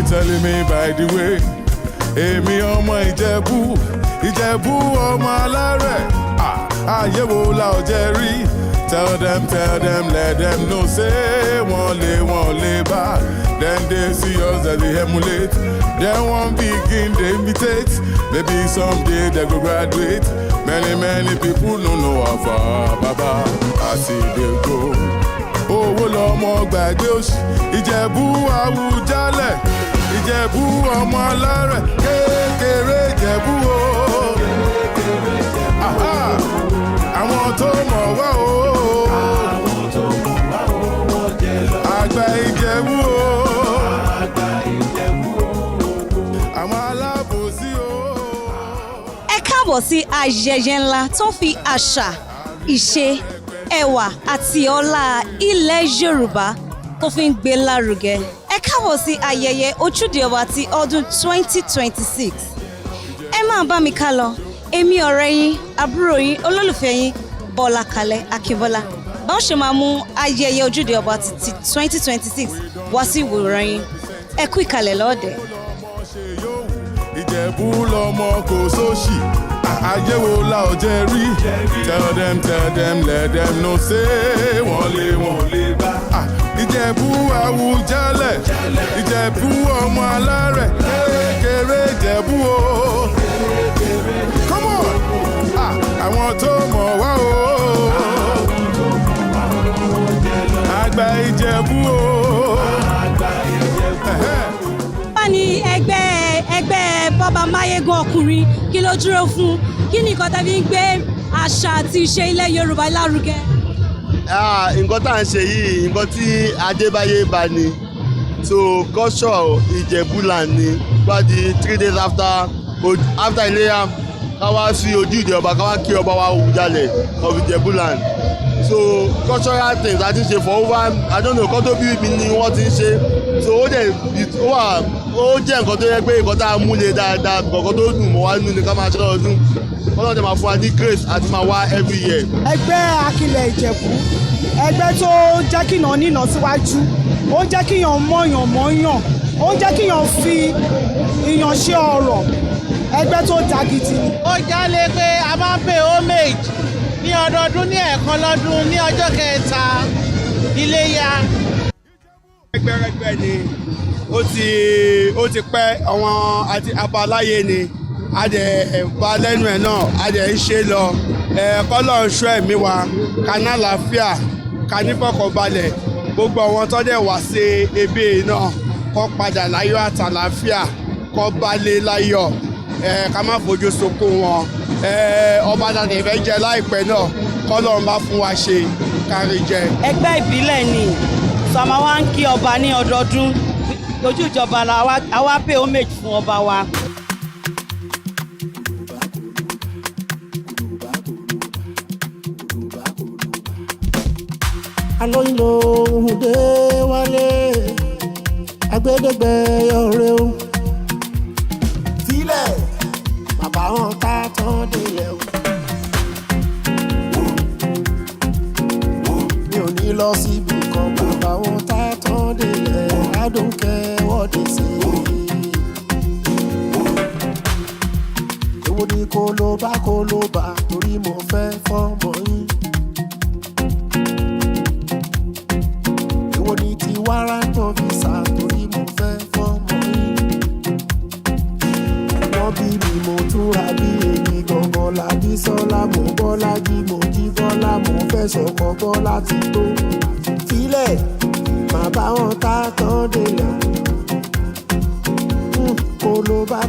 telling me by the way. Èmi ọmọ Ìjẹ̀bú ọmọ alárẹ̀. Ayé wo la ò jẹ́ rí? Tell them, let them know say wọ́n lè bá. Then they see us as they emulate. Then one begin they imitate. Maybe someday they go graduate. Many people no know how far Baba I see they go. Owó lọmọ gbàgbé òṣì. Ìjẹ̀bú Àwùjalẹ̀. Ìjẹ̀bú ọmọ alárẹ̀. Kékeré Ìjẹ̀bú o. Àwọn tó mọ̀ wá o. Àgbà Ìjẹ̀bú o. Àwọn alábòsí o. Ẹ káàbọ̀ sí ayẹyẹ ńlá tó fi àṣà, ìṣe, ẹwà àti ọlá ilẹ̀ Yorùbá tó fi ń gbé lárugẹ. Ẹ káàbọ̀ sí ayẹyẹ Ojúde Ọba ti ọdún 2026. Ẹ máa bá mi ká lọ. Èmi ọ̀rẹ́ yín, àbúrò yín, olólùfẹ́ yín, Bọ́lá Kalẹ̀ Akínbọ́lá. Báwo ṣe máa mú ayẹyẹ Ojúde Ọba ti 2026 wá sí ìwòran yín? Ẹ kú ìkàlẹ̀ lọ́ọ̀dẹ̀. Ìjẹ̀bú lọmọ kò sóṣì. Ayé wo la ò jẹ́ rí? Tell them, let them know say wọ́n lè bá. Ìjẹ̀bú Àwùjalẹ̀. Ìjẹ̀bú ọmọ alárẹ̀. Kékeré Ìjẹ̀bú o. Come on! Àwọn tó mọ̀ wá o. Àgbà Ìjẹ̀bú o. Báni ẹgbẹ́ bàbá Máyégún ọkùnrin kí ló dúró fún? Kí ni nǹkan tẹ́ fi ń gbé àṣà àti ìṣe ilẹ̀ Yorùbá lárugẹ? Nǹkan tá à ń ṣe yìí nǹkan tí Adébáyé bá ní. So culture Ìjẹ̀bú-land ni. Gbadi 3 days after Iléyá ká wá sí Ojúde Ọba ká wá kí ọba wa Àwùjalẹ̀ of Ìjẹ̀bú-land. So cultural things a ti ṣe for over I don't know kọ́ tó bí mi ni wọ́n ti ń ṣe. So ó jẹ́ nǹkan tó yẹ pé nǹkan tá a mú lé dáadáa nǹkan tó dùn mọ́ wá nínú ni ká máa ṣe lọ́dún. Ọlọ́run ti máa fún wa ní grace àti máa wá every year. Ẹgbẹ́ Akilẹ̀ Ìjẹ̀bú ẹgbẹ́ tó jẹ́ kíyàn nínà síwájú ó jẹ́ kíyàn mọ̀yàn ó jẹ́ kíyàn fi ìyàn ṣe ọ̀rọ̀ ẹgbẹ́ tó dá gidi. Ó jálè pé a máa ń pè homage ní ọdọọdún ní ẹ̀ẹ̀kan lọ́dún ní ọjọ́ kẹta Iléyá. Ẹgbẹ́rẹ́gbẹ́ ni ó ti pẹ́ àwọn àti abaláyé ni a dẹ̀ bá lẹ́nu ẹ̀ náà a dẹ̀ ń ṣe lọ kọ́lọ̀ ń ṣọ́ ẹ̀mí wa ká ní àlàáfíà ká ní fọkànbalẹ̀ gbogbo àwọn tó dẹ̀ wá sí ebè náà kó padà láyọ̀ àtàlàáfíà kó balẹ̀ láyọ̀ ká má fojú sunkún wọn ọba dàdé fẹ́ jẹ láìpẹ́ náà kọ́lọ̀ ń bá fún wa ṣe kárí jẹ. Ẹgbẹ́ ìbílẹ̀ ni sọmọ wa ń kí ọba ní ọdọọdún lójú ìjọba àwa pay homage fún ọba wa. Alóyinlo Òde wálé agbẹ́dẹ́gbẹ́ ọ̀rẹ́ o. Sílẹ̀ bàbá wọn ká tán délẹ̀ o. Mi ò ní lọ síbi kan bàbá wọn ká tán délẹ̀ I don't care what they say. Èwo ni kó ló bá torí mo fẹ́ fọ́mọ yín. Ní ti warrant officer torí mo fẹ́ fọ́mọ yín. Wọ́n bí mi mo túra bí èmi gangan làbí sọ́lá mo bọ́lá jí mo jí bọ́lá mo fẹ́ sọ̀kọ bọ́lá ti tó. Sílẹ̀ má bá wọn ká tán délẹ̀. Kólóbá.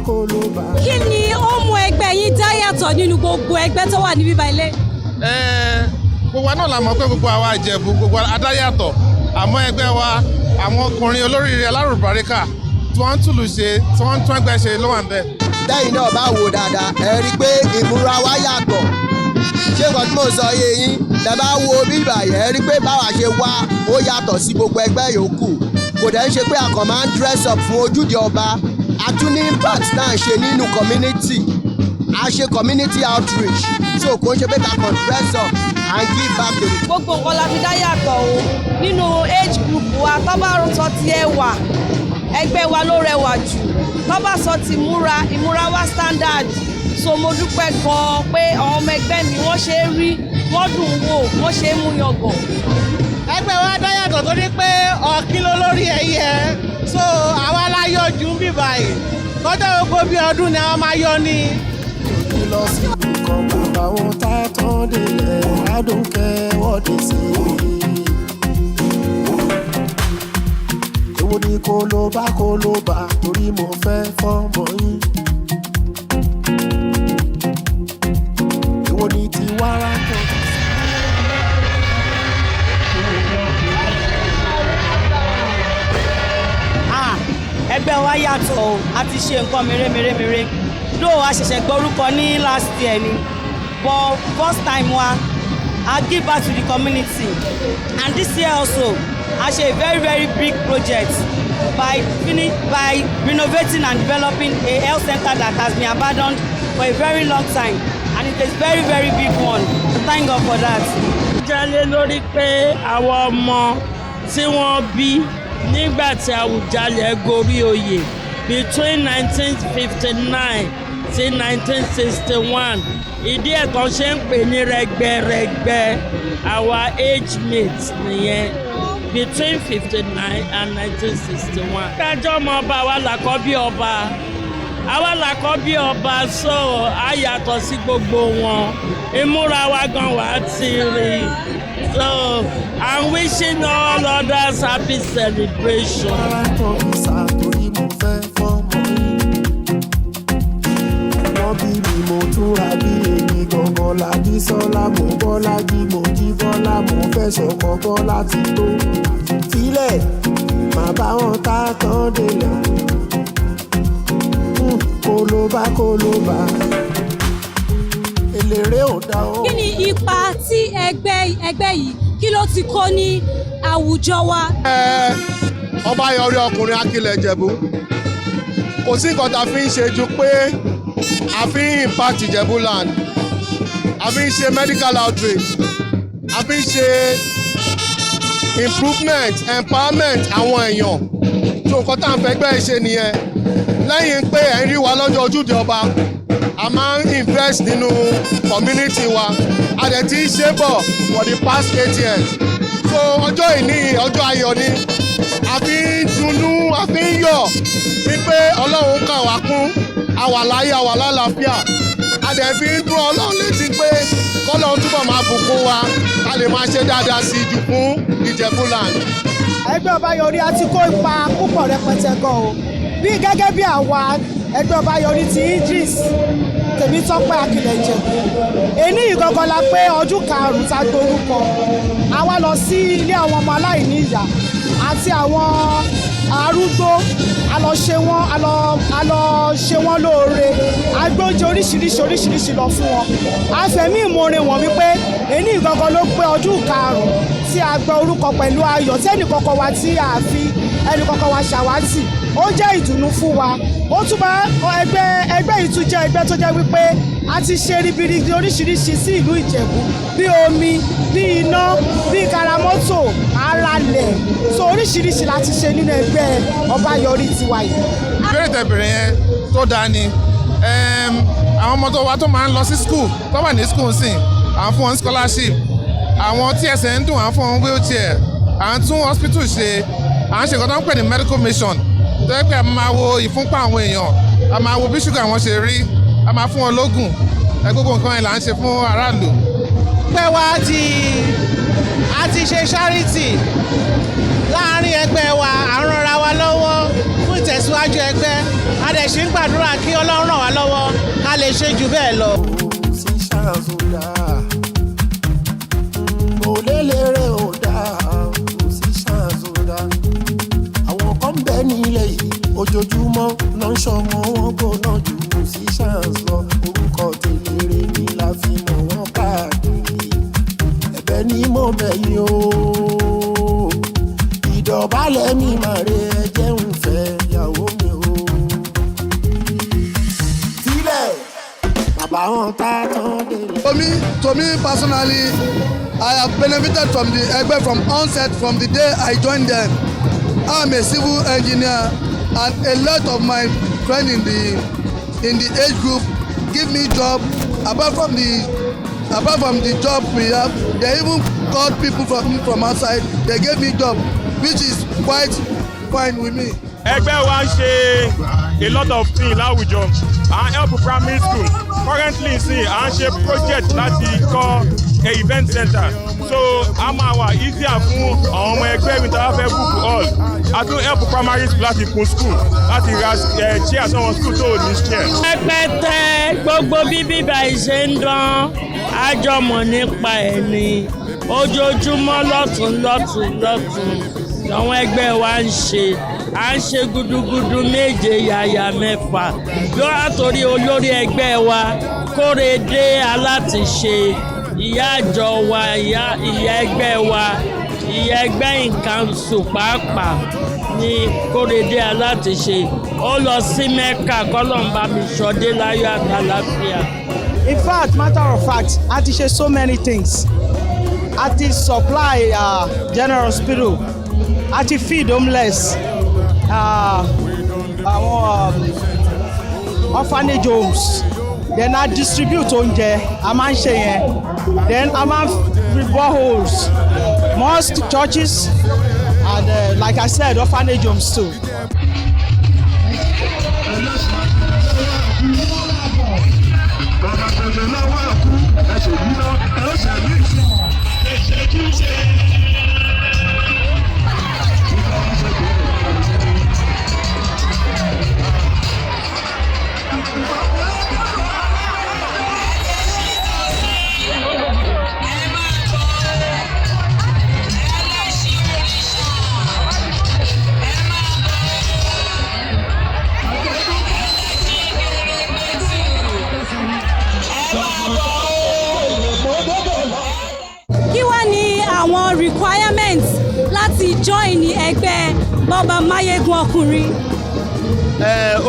Kí ni ó mú ẹgbẹ́ yín dá yàtọ̀ nínú gbogbo ẹgbẹ́ tó wà níbí báyìí? Gbogbo wa náà la mọ̀ pé gbogbo àwa Ìjẹ̀bú gbogbo adáyàtọ̀. Àmọ́ ẹgbẹ́ wa àwọn ọkùnrin olóríire alárùbáríkà tí wọ́n ń túlù ṣe tí wọ́n ń tún ẹgbẹ́ ṣe ló wà ń bẹ̀. Lẹ́yìn náà bá wò dáadáa ẹ rí i pé ìmúra wa yàtọ̀ ṣé nǹkan tí mo sọ yé yín tẹ́ bá wo bí ìbàyẹ̀ ẹ rí i pé báwa ṣe wá ó yàtọ̀ sí gbogbo ẹgbẹ́ yòókù kò dẹ̀ ń ṣe pé àkàn máa ń dress up fún Ojúde Ọba a tún ní impact náà ṣe nínú community a ṣe community outreach so kò ń ṣe pé kàkàn dress up and give back to the. Gbogbo nǹkan la fi dá yàtọ̀ o nínú age group wa tó bá rúntọ́ ti ẹ wà ẹgbẹ́ wa ló rẹwà jù tó bá sọ ti ìmúra wa standard so mo dúpẹ́ gan-an pé àwọn ọmọ ẹgbẹ́ mi wọ́n ṣe é rí wọ́n dùn wò wọ́n ṣe é mú yangàn. ẹgbẹ́ wa dá yàtọ̀ torí pé ọ̀kín ló lórí ẹyẹ so àwa la yọ jù ń bì báyìí kọjá gbogbo bí ọdún ni àwọn máa yọ ni. òbí lọ sí nǹkan kò bá wọn tá tán délẹ̀ adùnkẹ́ wọ́dé sí i. èwo ni kó ló bá torí mo fẹ́ fọ́mọ yín. èwo ni ti wàrà kan. ẹgbẹ́ wa yàtọ̀ o a ti ṣe nǹkan mèremère though a ṣẹ̀ṣẹ̀ gbórúkọ ní last year ni but first time wa I give back to the community and this year also a ṣe a very big project by renovating and developing a health center that has been abandoned for a very long time and it is very big one thank God for that. jálé lórí pé àwọn ọmọ tí wọ́n bí nígbà tí Àwùjalẹ̀ gorí oyè between 1959 sí 1961 ìdí ẹ̀kan ṣe ń pè ní rẹ́gbẹ́rẹ́gbẹ́ our age mates nìyẹn between 59 and 1961. kájọ́ ọmọ ọba wa làkọ́bí ọba so a yàtọ̀ sí gbogbo wọn ìmúra wa gan wà á ti rí so I'm wishing all others happy celebration. wọ́n bí mi mo túra bí èmi gangan lájí sọ́lá mo bọ́lá jí mo jí bọ́lá mo fẹ́ sọ̀kọ̀ bọ́lá ti tó sílẹ̀ má bá wọn tá tán délẹ̀ kó ló bá eléré ò dá o. kí ni ipa tí ẹgbẹ́ yìí kí ló ti kó ní àwùjọ wa. ọba yọrí ọkùnrin akilẹ̀ Ìjẹ̀bú kò sí nǹkan tá a fi ń ṣe ju pé a fi ń impact Ìjẹ̀bú land a fi ń ṣe medical outreach a fi ń ṣe improvement empowerment àwọn èèyàn tó nǹkan tá à ń fẹ́ gbẹ́ ṣe nìyẹn lẹ́yìn pé ẹ̀ ń rí wa lọ́jọ́ ojúde ọba a máa ń invest nínú community wa a dẹ̀ ti ṣe bọ̀ for the past 8 years so ọjọ́ ìní ọjọ́ ayọ̀ ni a fi ń dunnú a fi ń yọ̀ wípé Ọlọ́run kà wá kún a wà láyé a wà lálàáfíà a dẹ̀ fi ń dún Ọlọ́run létí pé k'Ọlọ́run túbọ̀ máa bùkún wa a lè máa ṣe dáadáa sí i jù fún Ìjẹ̀bú land. ẹgbẹ́ Ọbáyọrí a ti kó ipa púpọ̀ rẹpẹtẹ gan o bí gẹ́gẹ́ bí àwa ẹgbẹ́ Ọbáyọrí ti Idris Tèmítọ́pẹ́ Akilẹ̀ Ìjẹ̀bú èní ìgangan la pé ọdún karùn-ún tá gborúkọ a wá lọ sí ilé àwọn ọmọ aláìní ìyá àti àwọn arúgbó a lọ ṣe wọ́n lóore a gbé oúnjẹ oríṣiríṣi lọ fún wọn a fẹ̀mí ìmoore wọn wípé èní ìgangan ló pé ọdún karùn-ún tí a gbọ́ orúkọ pẹ̀lú ayọ̀ tí ẹnìkọ̀ọ̀kan wa tí a fi ẹnìkọ̀ọ̀kan wa ṣàwátì ó jẹ́ ìdùnnú fún wa ó tún bá ẹgbẹ́ yìí tún jẹ́ ẹgbẹ́ tó jẹ́ wípé a ti ṣe ribiribi oríṣiríṣi sí ìlú Ìjẹ̀bú bí omi bí iná bí karamọ́tò aralẹ̀ so oríṣiríṣi la ti ṣe nínú ẹgbẹ́ Ọbáyọrí tiwa yìí. ìbéèrè tẹ̀bẹ̀rẹ̀ yẹn tó dáa ni àwọn ọmọ tó wa tó máa ń lọ sí school tó wà ní school sìn à ń fún wọn scholarship àwọn tí ẹsẹ̀ ń dùn à ń fún wọn wheelchair à ń tún hospital ṣe à ń ṣe nǹkan tó ń pè ní medical mission tó yẹ pé a máa wo ìfúnpá àwọn èèyàn a máa wo bí ṣúgà wọn ṣe rí a máa fún wọn lóògùn gbogbo nǹkan yẹn là ń ṣe fún aráàlú. ẹgbẹ́ wa a ti ṣe charity láàárín ẹgbẹ́ wa à ń ranra wa lọ́wọ́ fún ìtẹ̀síwájú ẹgbẹ́ a dẹ̀ ṣe ń gbàdúrà kí Ọlọ́run ràn wá lọ́wọ́ ká lè ṣe jù bẹ́ẹ̀ lọ. sí ṣàzùdà mo lélẹ́rẹ́ ò dáa kò sí ṣàzùdà àwọn kan bẹ nílẹ̀ yìí ojoojúmọ́ ló ń ṣọmọ wọn gbóná jù kò sí ṣàǹs lọ orúkọ tèlére ni la fi mọ̀ wọ́n káàkiri ẹ̀bẹ̀ ni mo bẹ̀ yín o ìdọ̀bálẹ̀ mi máa re ẹ̀jẹ̀ ń fẹ́ ìyàwó mi o sílẹ̀ bàbá wọn tá tán délé. To me personally, I have benefited from the Egbe from onset from the day I joined them. I'm a civil engineer and a lot of my friends in the age group give me job. Apart from the job we have, they even called people from outside. They gave me job, which is quite fine with me. Ẹgbẹ́ wa ń ṣe a lot of things láwùjọ. À ń help primary school. Currently à ń ṣe project láti kọ́ a event center. So a máa wà easier fún àwọn ọmọ ẹgbẹ́ mi tí a fẹ́ book hall. A tún help primary school láti kun school láti ra chair sọ́wọ́n school tó ní chair. Rẹpẹtẹ gbogbo bíbí báyìí ṣe ń dán àjọmọ̀ nípa ẹ̀ ni ojoojúmọ́ lọ́tún àwọn ẹgbẹ́ wa ń ṣe. À ń ṣe gudugudu méje yàyà mẹ́fà yóò àtòrí olórí ẹgbẹ́ wa Kórèdé Alátiṣe ìyá àjọ wa ìyá ẹgbẹ́ wa ìyá ẹgbẹ́ ìkànsù pàápàá ní Kórèdé Alátiṣe ó lọ sí Mẹ́kà kọ́lọ́mbà mi ṣọdé láyọ̀ àtàlàfíà. In fact, matter of fact, a ti ṣe so many things. A ti supply general hospital, a ti feed homeless. Àwọn orphanage homes, then I distribute oúnjẹ, a máa ń ṣe yẹn, then a máa ń fi boreholes, mosques, churches, and like I said, orphanage homes too. Àwọn requirements láti join ẹgbẹ́ bọ́ba máyégún ọkùnrin.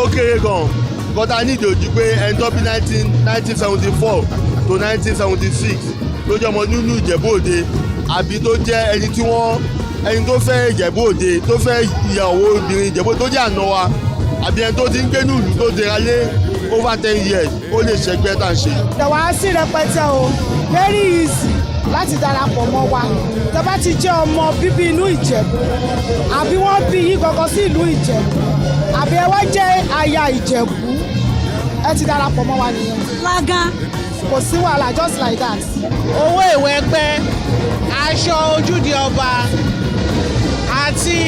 Ó kéré gan-an kọ́tà nídìí ojú pé ẹni tó bí 1974 to 1976 ló jẹ́ ọmọ nínú Ìjẹ̀bú Òde àbí tó jẹ́ ẹni tó fẹ́ Ìjẹ̀bú Òde tó fẹ́ ìyàwó obìnrin Ìjẹ̀bú Òde tó jẹ́ àna wa àbí ẹni tó ti ń gbé ní ìlú tó dira lé over 10 years ó lè ṣẹgbẹ́ tá à ń ṣe. Ìdàwọ̀ sí rẹpẹtẹ o very easy láti darapọ̀ mọ́ wa tẹ́ bá ti jẹ́ ọmọ bíbí inú Ìjẹ̀bú àbí wọ́n bí yín gangan sí ìlú Ìjẹ̀bú àbí ẹ wá jẹ́ aya Ìjẹ̀bú ẹ ti darapọ̀ mọ́ wa nìyẹn. Lága. Kò sí wàhálà just like that. Owó ìwé ẹgbẹ́, aṣọ ojúde ọba àti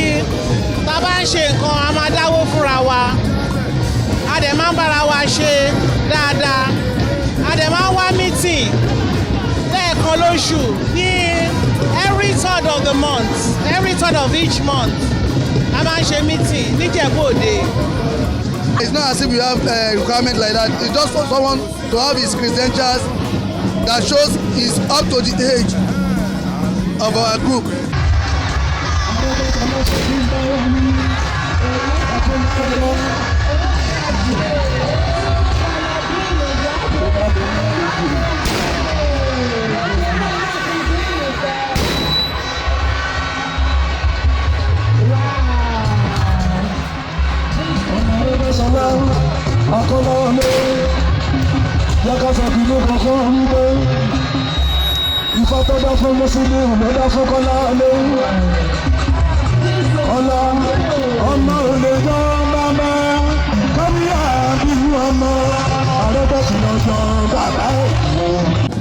tá a bá ń ṣe nǹkan a máa dáwó fúnra wa a dẹ̀ máa ń bára wa ṣe dáadáa a dẹ̀ máa ń wá meeting lẹ́ẹ̀kan lóṣù ní every third of the month every third of each month a máa ń ṣe meeting níjẹ̀bú Òde. It's not as if we have a requirement like that. It's just for someone to have his credentials that shows he's up to the age of our group. Ìfọ̀tọ́dọ̀ fún Mùsùlùmí lọ́dọ̀ fún Kọ́lá lé. Kọ́lá ọmọ òlè jọ bàbá kọ́míyà bí ọmọ àrẹ́bẹ̀sì lọ́jọ́ bàbá ẹ̀.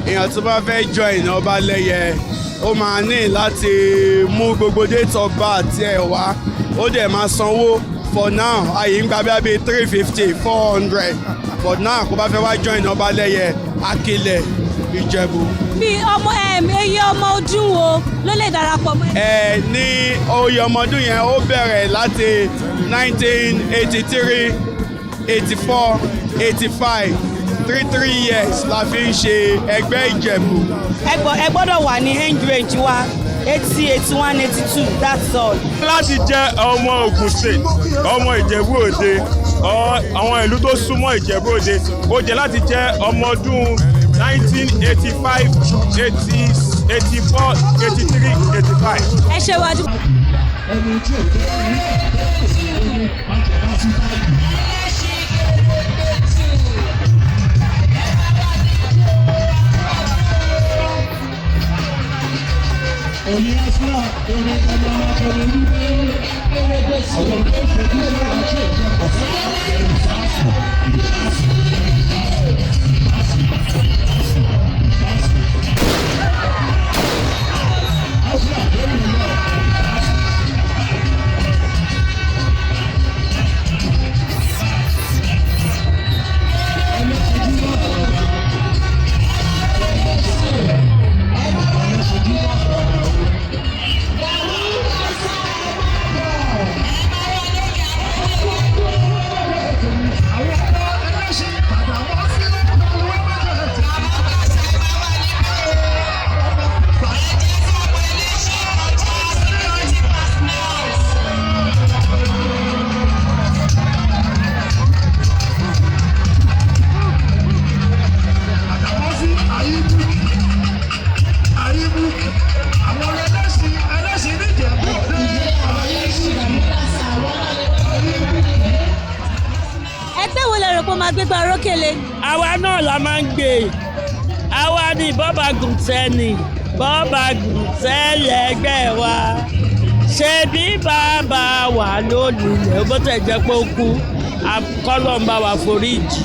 Èèyàn tó bá fẹ́ join Ọbalẹ́yẹ ó máa ní láti mú gbogbo date of birth ẹ̀ wá ó dẹ̀ máa sanwó. For now àyè ń gba bí i 350 400 but now kó bá fẹ́ wá join Ọbalẹ́yẹ Akilẹ̀ Ìjẹ̀bú. Bí ọmọ eye ọmọ ọdún wo ló lè darapọ̀ mọ́ ẹ? Ní oyè ọmọ ọdún yẹn ó bẹ̀rẹ̀ láti 1983 84 85 33 years la fi ń ṣe ẹgbẹ́ Ìjẹ̀bú. Ẹ gbọ́dọ̀ wà ní age range wa 80 81 82 that's all. Láti jẹ́ ọmọ Ògùn State ọmọ Ìjẹ̀bú Òde àwọn ìlú tó súnmọ́ Ìjẹ̀bú Òde ó jẹ́ láti jẹ́ ọmọ ọdún 1985 80 84 83 85. Ẹ ṣe wájú. ẹgbẹ́ wo lẹ rò pé ó máa gbégbá orókèlè. àwa náà la máa ń gbé àwa ni bọ́ọ̀bà gùntẹ́ni bọ́ọ̀bà gùntẹ́lẹ̀ ẹgbẹ́ wa ṣebí bàbá wà lólùlẹ̀ bó tẹ̀ jẹ́ pé ó kú kọ́lọ̀ ń bá wa foríjì.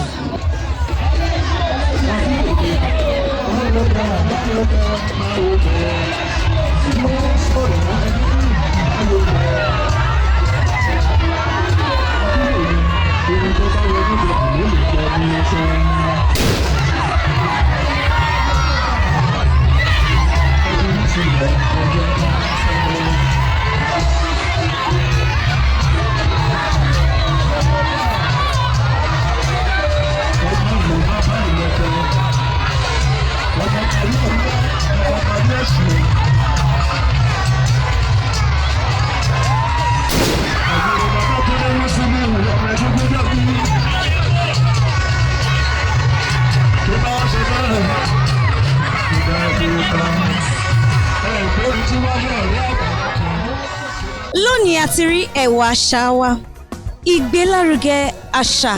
Lónìí a ti rí ẹwà àṣà wa, ìgbélárugẹ àṣà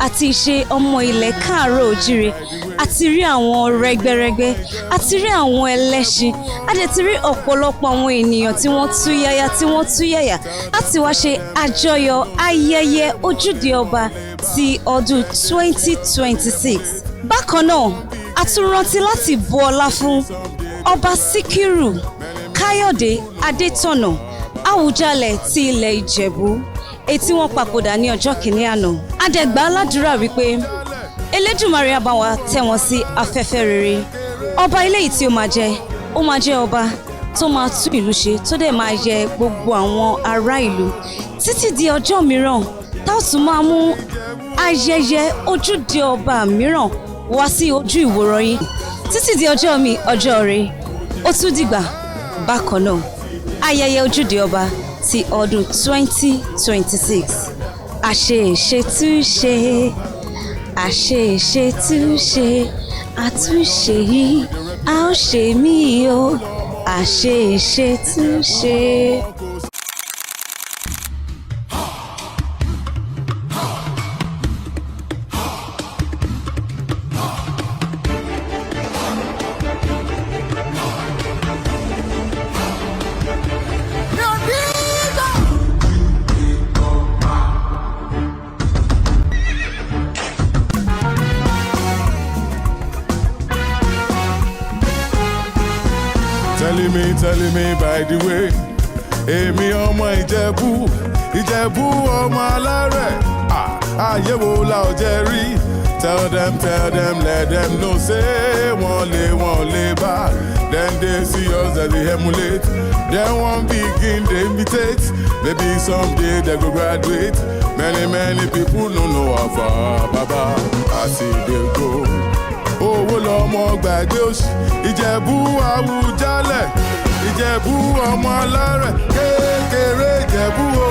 àti ìṣe ọmọ ilẹ̀ káàárọ̀ òjíire, a ti rí àwọn rẹ́gbẹ́rẹ́gbẹ́, a ti rí àwọn ẹlẹ́ṣin, a dẹ̀ ti rí ọ̀pọ̀lọpọ̀ àwọn ènìyàn tí wọ́n tú yáyà láti wá ṣe àjọyọ̀ ayẹyẹ ojúde ọba ti ọdún 2026. Bákan náà, a tún rántí láti bu ọlá fún ọba Síkírù Káyọ̀dé Adétọ̀nà Àwùjalẹ̀ ti ilẹ̀ Ìjẹ̀bú, èyí tí wọ́n papòdà ní ọjọ́ kìíní àná. A dẹ̀ gbà ládùúrà wípé Elédùmarè á bá wa tẹ́ wọn sí afẹ́fẹ́ rere. Ọba eléyìí tí ó máa jẹ́ ọba tó máa tún ìlú ṣe, tó dẹ̀ máa yẹ gbogbo àwọn ará ìlú títí di ọjọ́ mìíràn tá ó tún máa mú ayẹyẹ ojúde ọba mìíràn wá sí ojú ìwòran yín. Títí di ọjọ́ mi, ọjọ́ rẹ̀, ó tún dìgbà bákan náà. Ayẹyẹ ojúde ọba ti ọdún 2026. Àṣeṣetúṣe, àṣeṣetúṣe, àtúnṣe yìí a ó ṣe mí o. Àṣeṣetúṣe. Telling me by the way, èmi ọmọ Ìjẹ̀bú ọmọ alárẹ̀, ayé wo la ò jẹ́ rí. Tell them, let them know say wọ́n lè bá. Then they see us as they emulate, then one begin they imitate. Maybe someday they go graduate. Many people no know how far Baba I see they go. Owó lọmọ gbàgbé òṣì, Ìjẹ̀bú Àwùjalẹ̀, Ìjẹ̀bú ọmọ alárẹ̀, kékeré Ìjẹ̀bú o.